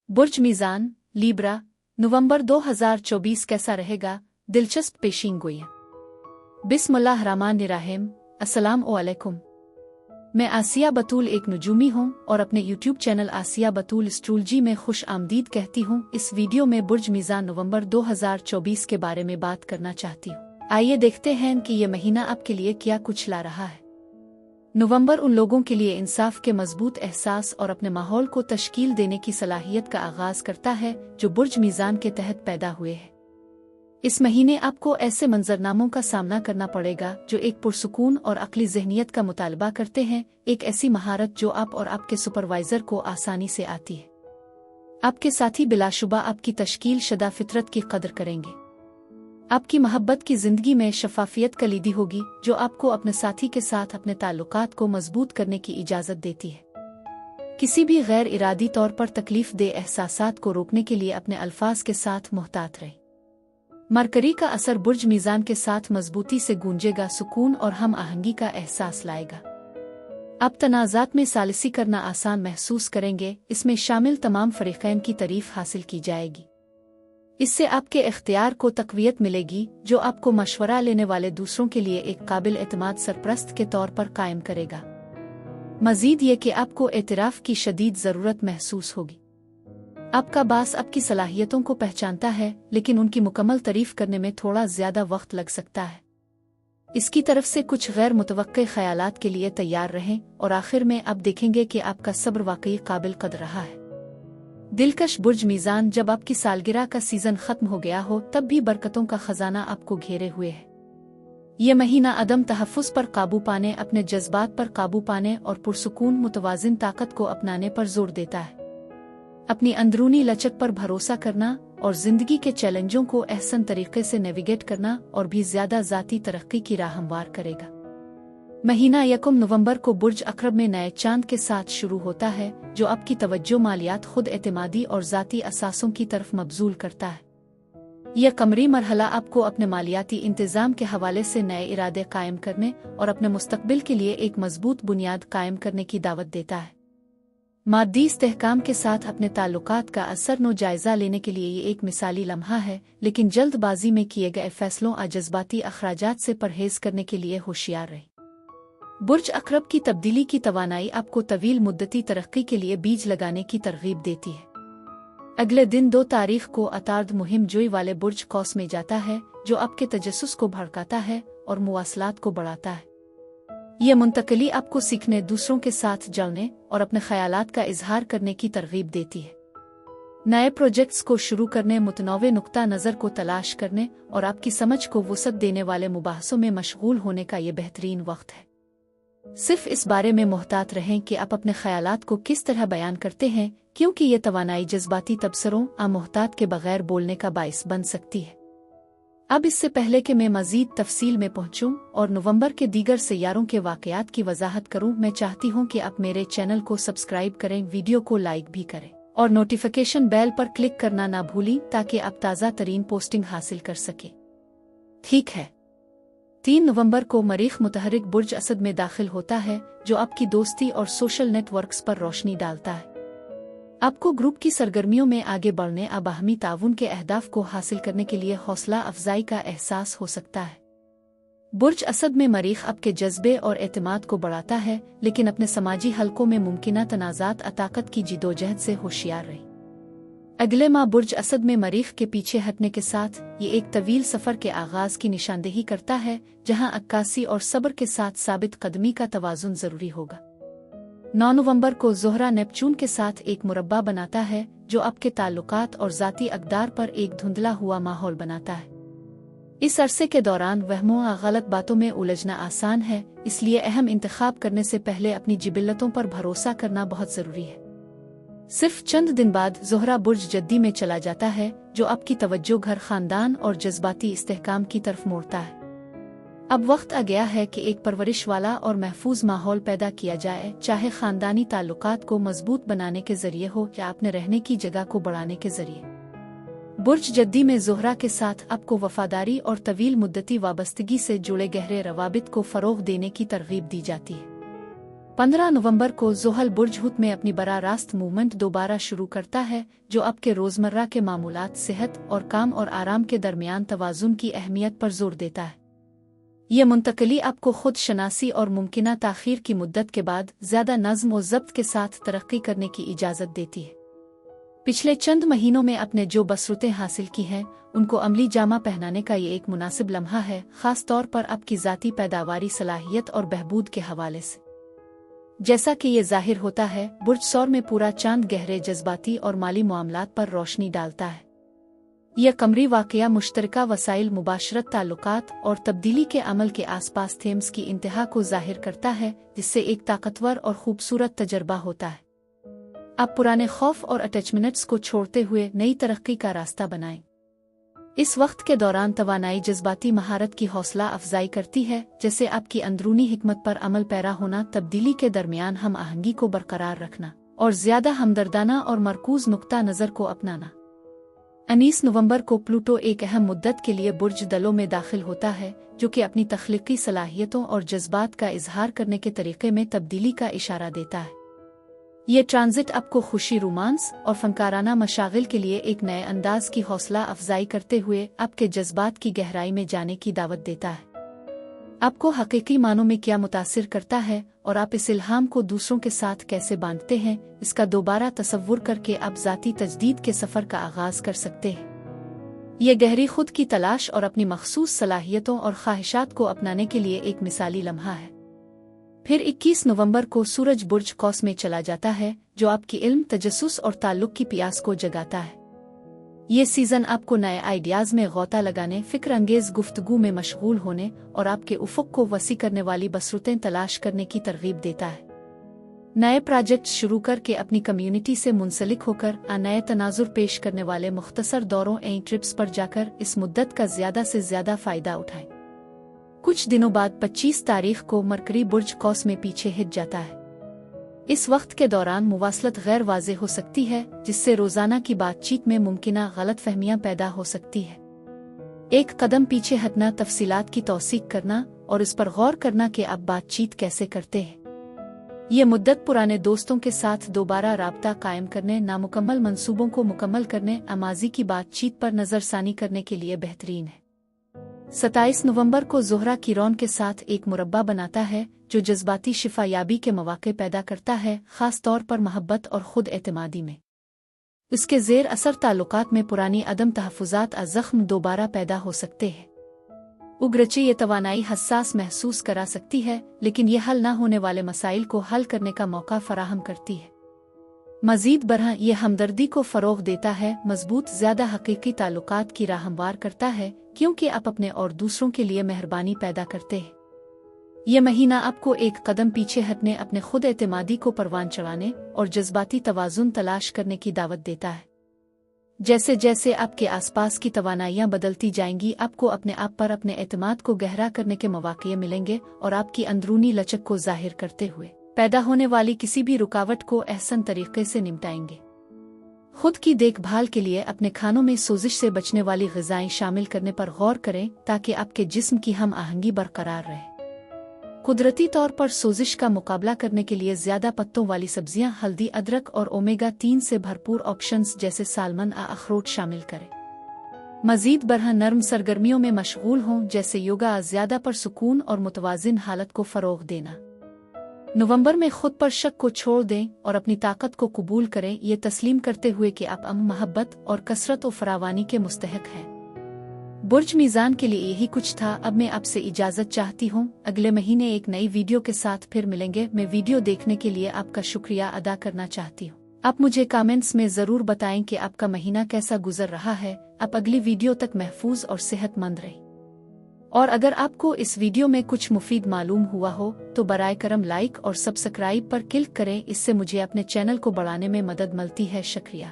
बुर्ज मीज़ान Libra नवंबर 2024 कैसा रहेगा? दिलचस्प पेशीनगोइयां। बिस्मिल्लाहिर्रहमानिर्रहीम। अस्सलाम वालेकुम। मैं आसिया बतूल एक नुजूमी हूँ और अपने यूट्यूब चैनल आसिया बतूल एस्ट्रोलॉजी में खुश आमदीद कहती हूँ। इस वीडियो में बुर्ज मीज़ान नवंबर 2024 के बारे में बात करना चाहती हूँ। आइए देखते हैं कि ये महीना आपके लिए क्या कुछ ला रहा है। नवंबर उन लोगों के लिए इंसाफ के मजबूत एहसास और अपने माहौल को तश्कील देने की सलाहियत का आगाज करता है जो बुर्ज मीज़ान के तहत पैदा हुए हैं। इस महीने आपको ऐसे मंजरनामों का सामना करना पड़ेगा जो एक पुरसुकून और अक्ली ज़हनियत का मुतालबा करते हैं, एक ऐसी महारत जो आप और आपके सुपरवाइजर को आसानी से आती है। आपके साथी बिलाशुबा आपकी तश्कील शुदा फितरत की कदर करेंगे। आपकी मोहब्बत की जिंदगी में शफाफियत कलीदी होगी जो आपको अपने साथी के साथ अपने ताल्लुकात को मजबूत करने की इजाज़त देती है। किसी भी गैर इरादी तौर पर तकलीफ दे एहसासात को रोकने के लिए अपने अल्फाज के साथ मुहतात रहें। मरकरी का असर बुर्ज मीज़ान के साथ मजबूती से गूंजेगा, सुकून और हम आहंगी का एहसास लाएगा। आप तनाज़ात में सालिसी करना आसान महसूस करेंगे। इसमें शामिल तमाम फरीक़ैन की तारीफ हासिल की जाएगी। इससे आपके इख्तियार को तक़वियत मिलेगी जो आपको मशवरा लेने वाले दूसरों के लिए एक काबिल एतमाद सरपरस्त के तौर पर कायम करेगा। मज़ीद ये कि आपको एतराफ़ की शदीद ज़रूरत महसूस होगी। आपका बास आपकी सलाहियतों को पहचानता है, लेकिन उनकी मुकम्मल तारीफ करने में थोड़ा ज़्यादा वक्त लग सकता है। इसकी तरफ से कुछ गैर मुतवक्के ख़यालात के लिए तैयार रहें और आखिर में आप देखेंगे कि आपका सब्र वाकई काबिल कदर रहा है। दिलकश बुर्ज मीज़ान, जब आपकी सालगिरह का सीज़न ख़त्म हो गया हो तब भी बरकतों का ख़जाना आपको घेरे हुए है। ये महीना अदम तहफ़्फ़ुज़ पर काबू पाने, अपने जज्बात पर काबू पाने और पुरसुकून मुतवाज़िन ताकत को अपनाने पर जोर देता है। अपनी अंदरूनी लचक पर भरोसा करना और ज़िंदगी के चैलेंजों को अहसन तरीके से नेविगेट करना और भी ज़्यादा ज़ाती तरक्की की राह हमवार करेगा। महीना 1 नवंबर को बुर्ज अक़रब में नए चांद के साथ शुरू होता है जो आपकी तवज्जो मालियात, खुद एतमादी और ज़ाती असासों की तरफ मबजूल करता है। यह कमरी मरहला आपको अपने मालियाती इंतज़ाम के हवाले से नए इरादे कायम करने और अपने मुस्तकबिल के लिए एक मजबूत बुनियाद कायम करने की दावत देता है। मादी इस्तेहकाम के साथ अपने ताल्लुकात का असरनो जायज़ा लेने के लिए ये एक मिसाली लम्हा है, लेकिन जल्दबाजी में किए गए फैसलों और जज्बाती अखराजात से परहेज करने के लिए होशियार रहें। बुर्ज अक़रब की तब्दीली की तवानाई आपको तवील मुद्दती तरक्की के लिए बीज लगाने की तरगीब देती है। अगले दिन 2 तारीख को अतार्द मुहिम जोई वाले बुर्ज कौस में जाता है जो आपके तजस्सुस को भड़काता है और मुवासलात को बढ़ाता है। यह मुंतकली आपको सीखने, दूसरों के साथ जड़ने और अपने ख़यालात का इजहार करने की तरगीब देती है। नए प्रोजेक्ट्स को शुरू करने, मुतनव्वे नुक्ता नज़र को तलाश करने और आपकी समझ को वुसअत देने वाले मुबाहसों में मशगूल होने का ये बेहतरीन वक्त है। सिर्फ इस बारे में मुहतात रहें कि आप अपने ख़यालात को किस तरह बयान करते हैं, क्योंकि ये तवानाई जज्बाती तबसरों मुहतात के बगैर बोलने का बाइस बन सकती है। अब इससे पहले कि मैं मज़ीद तफसील में पहुंचूं और नवंबर के दीगर सैयारों के वाक़यात की वजाहत करूं, मैं चाहती हूं कि आप मेरे चैनल को सब्सक्राइब करें, वीडियो को लाइक भी करें और नोटिफिकेशन बेल पर क्लिक करना ना भूलें ताकि आप ताज़ा तरीन पोस्टिंग हासिल कर सकें। ठीक है। 3 नवंबर को मरीख़ मुतहरिक बुर्ज असद में दाखिल होता है जो आपकी दोस्ती और सोशल नेटवर्क्स पर रोशनी डालता है। आपको ग्रुप की सरगर्मियों में आगे बढ़ने, बाहमी ताउन के अहदाफ को हासिल करने के लिए हौसला अफजाई का एहसास हो सकता है। बुर्ज असद में मरीख़ आपके जज्बे और एतमाद को बढ़ाता है, लेकिन अपने समाजी हलकों में मुमकिना तनाज़ात ताकत की जिदोजहद से होशियार रहे। अगले माह बुर्ज असद में मरीख़ के पीछे हटने के साथ ये एक तवील सफ़र के आगाज़ की निशानदेही करता है जहाँ अक्कासी और सब्र के साथ साबित कदमी का तवाज़ुन ज़रूरी होगा। 9 नवंबर को ज़ोहरा नेपचून के साथ एक मुरब्बा बनाता है जो आपके ताल्लुकात और ज़ाती अक़दार पर एक धुंधला हुआ माहौल बनाता है। इस अरसे के दौरान वहमों और गलत बातों में उलझना आसान है, इसलिए अहम इंतखाब करने से पहले अपनी जिबिल्लतों पर भरोसा करना बहुत ज़रूरी है। सिर्फ चंद दिन बाद ज़ोहरा बुर्ज जद्दी में चला जाता है जो आपकी तवज्जो घर, ख़ानदान और जज्बाती इस्तेहकाम की तरफ मोड़ता है। अब वक्त आ गया है कि एक परवरिश वाला और महफूज माहौल पैदा किया जाए, चाहे ख़ानदानी ताल्लुकात को मजबूत बनाने के ज़रिए हो या अपने रहने की जगह को बढ़ाने के ज़रिए। बुर्ज जद्दी में ज़ोहरा के साथ आपको वफादारी और तवील मुद्दती वाबस्तगी से जुड़े गहरे रवाबित को फ़रोग़ देने की तरगीब दी जाती है। 15 नवंबर को ज़ुहल बुर्ज हुत में अपनी बराह रास्त मूवमेंट दोबारा शुरू करता है, जो आपके रोज़मर्रा के मामूलात, सेहत और काम और आराम के दरमियान तवाज़ुन की अहमियत पर जोर देता है। यह मुंतकली आपको खुद शनासी और मुमकिना ताख़ीर की मुद्दत के बाद ज़्यादा नज़्म और ज़ब्त के साथ तरक्की करने की इजाज़त देती है। पिछले चंद महीनों में आपने जो बसरतें हासिल की हैं, उनको अमली जामा पहनाने का ये एक मुनासिब लम्हा है, ख़ास तौर पर आपकी ज़ाती पैदावारी सलाहियत और बहबूद के हवाले से। जैसा कि ये ज़ाहिर होता है, बुर्ज सौर में पूरा चांद गहरे जज्बाती और माली मामलात पर रोशनी डालता है। यह कमरी वाक़या मुश्तरका वसाइल, मुबाशरत, ताल्लुकात और तब्दीली के अमल के आसपास थेम्स की इंतहा को ज़ाहिर करता है, जिससे एक ताकतवर और खूबसूरत तजर्बा होता है। आप पुराने खौफ और अटैचमेंट्स को छोड़ते हुए नई तरक्की का रास्ता बनाएं। इस वक्त के दौरान तवानाई जज्बाती महारत की हौसला अफजाई करती है, जैसे आपकी अंदरूनी हिकमत पर अमल पैरा होना, तब्दीली के दरमियान हम आहंगी को बरकरार रखना और ज़्यादा हमदर्दाना और मरकूज नुक्ता नज़र को अपनाना। 19 नवंबर को प्लूटो एक अहम मुद्दत के लिए बुर्ज दलों में दाखिल होता है, जो कि अपनी तख्लीकी सलाहियतों और जज्बात का इजहार करने के तरीके में तब्दीली का इशारा देता है। ये ट्रांजिट आपको खुशी, रोमांस और फनकाराना मशागिल के लिए एक नए अंदाज की हौसला अफजाई करते हुए आपके जज्बात की गहराई में जाने की दावत देता है। आपको हकीकी मानों में क्या मुतासिर करता है और आप इस इल्हाम को दूसरों के साथ कैसे बांटते हैं, इसका दोबारा तसव्वुर करके आप ज़ाती तजदीद के सफ़र का आगाज़ कर सकते हैं। ये गहरी खुद की तलाश और अपनी मखसूस सलाहियतों और ख्वाहिशात को अपनाने के लिए एक मिसाली लम्हा है। फिर 21 नवंबर को सूरज बुर्ज कौस में चला जाता है, जो आपकी इल्म, तजस्सुस और ताल्लुक की प्यास को जगाता है। ये सीज़न आपको नए आइडियाज़ में गौता लगाने, फ़िक्र अंगेज़ गुफ्तगू में मशगूल होने और आपके उफ़ुक़ को वसी करने वाली बसरतें तलाश करने की तरगीब देता है। नए प्रोजेक्ट शुरू करके अपनी कम्युनिटी से मुंसलिक होकर नए तनाजुर पेश करने वाले मुख्तसर दौरों एं ट्रिप्स पर जाकर इस मुद्दत का ज़्यादा से ज़्यादा फ़ायदा उठाएं। कुछ दिनों बाद 25 तारीख को मरकरी बुर्ज कौस में पीछे हिट जाता है। इस वक्त के दौरान मुवासलत गैर वाज़े हो सकती है, जिससे रोज़ाना की बातचीत में मुमकिना गलत फहमियाँ पैदा हो सकती है। एक कदम पीछे हटना, तफसीलात की तौसीक करना और इस पर गौर करना कि आप बातचीत कैसे करते हैं। ये मुद्दत पुराने दोस्तों के साथ दोबारा राब्ता कायम करने, नामुकम्मल मंसूबों को मुकम्मल करने, माज़ी की बातचीत पर नज़रसानी करने के लिए बेहतरीन है। 27 नवंबर को ज़ोहरा किरौन के साथ एक मुरब्बा बनाता है, जो जज्बाती शिफायाबी के मौके पैदा करता है, ख़ास तौर पर मोहब्बत और खुद एतमादी में। इसके ज़ेर असर ताल्लुकात में पुरानी अदम तहफ़्फ़ुज़ात ज़ख्म दोबारा पैदा हो सकते हैं। उग्रचे ये तवानाई हसास महसूस करा सकती है, लेकिन ये हल न होने वाले मसाइल को हल करने का मौका फराहम करती है। मज़ीद बरह ये हमदर्दी को फ़रोग़ देता है, मज़बूत, ज़्यादा हकीकी ताल्लुकात की राह हमवार करता है, क्योंकि आप अपने और दूसरों के लिए मेहरबानी पैदा करते हैं। यह महीना आपको एक कदम पीछे हटने, अपने खुद एतमादी को परवान चढ़ाने और जज्बाती तवाज़ुन तलाश करने की दावत देता है। जैसे जैसे आपके आसपास की तवानाइयाँ बदलती जाएंगी, आपको अपने आप पर अपने एतमाद को गहरा करने के मौके मिलेंगे और आपकी अंदरूनी लचक को जाहिर करते हुए पैदा होने वाली किसी भी रुकावट को अहसन तरीके से निपटाएंगे। खुद की देखभाल के लिए अपने खानों में सोजिश से बचने वाली ग़िज़ाएं शामिल करने पर गौर करें, ताकि आपके जिस्म की हम आहंगी बरकरार रहे। कुदरती तौर पर सोजिश का मुकाबला करने के लिए ज़्यादा पत्तों वाली सब्जियां, हल्दी, अदरक और ओमेगा 3 से भरपूर ऑप्शंस जैसे सालमन, अखरोट शामिल करें। मज़ीद बरह नर्म सरगर्मियों में मशगूल हों, जैसे योगा, ज़्यादा पर सुकून और मुतवाज़िन हालत को फ़रोग़ देना। नवंबर में खुद पर शक को छोड़ दें और अपनी ताकत को कबूल करें, ये तस्लीम करते हुए कि आप मोहब्बत और कसरत और फरावानी के मुस्तहिक हैं। बुर्ज मीज़ान के लिए यही कुछ था। अब मैं आपसे इजाज़त चाहती हूँ। अगले महीने एक नई वीडियो के साथ फिर मिलेंगे। मैं वीडियो देखने के लिए आपका शुक्रिया अदा करना चाहती हूँ। आप मुझे कमेंट्स में ज़रूर बताएं कि आपका महीना कैसा गुजर रहा है। आप अगली वीडियो तक महफूज और सेहतमंद रहें। और अगर आपको इस वीडियो में कुछ मुफीद मालूम हुआ हो तो बराए करम लाइक और सब्सक्राइब पर क्लिक करें। इससे मुझे अपने चैनल को बढ़ाने में मदद मिलती है। शुक्रिया।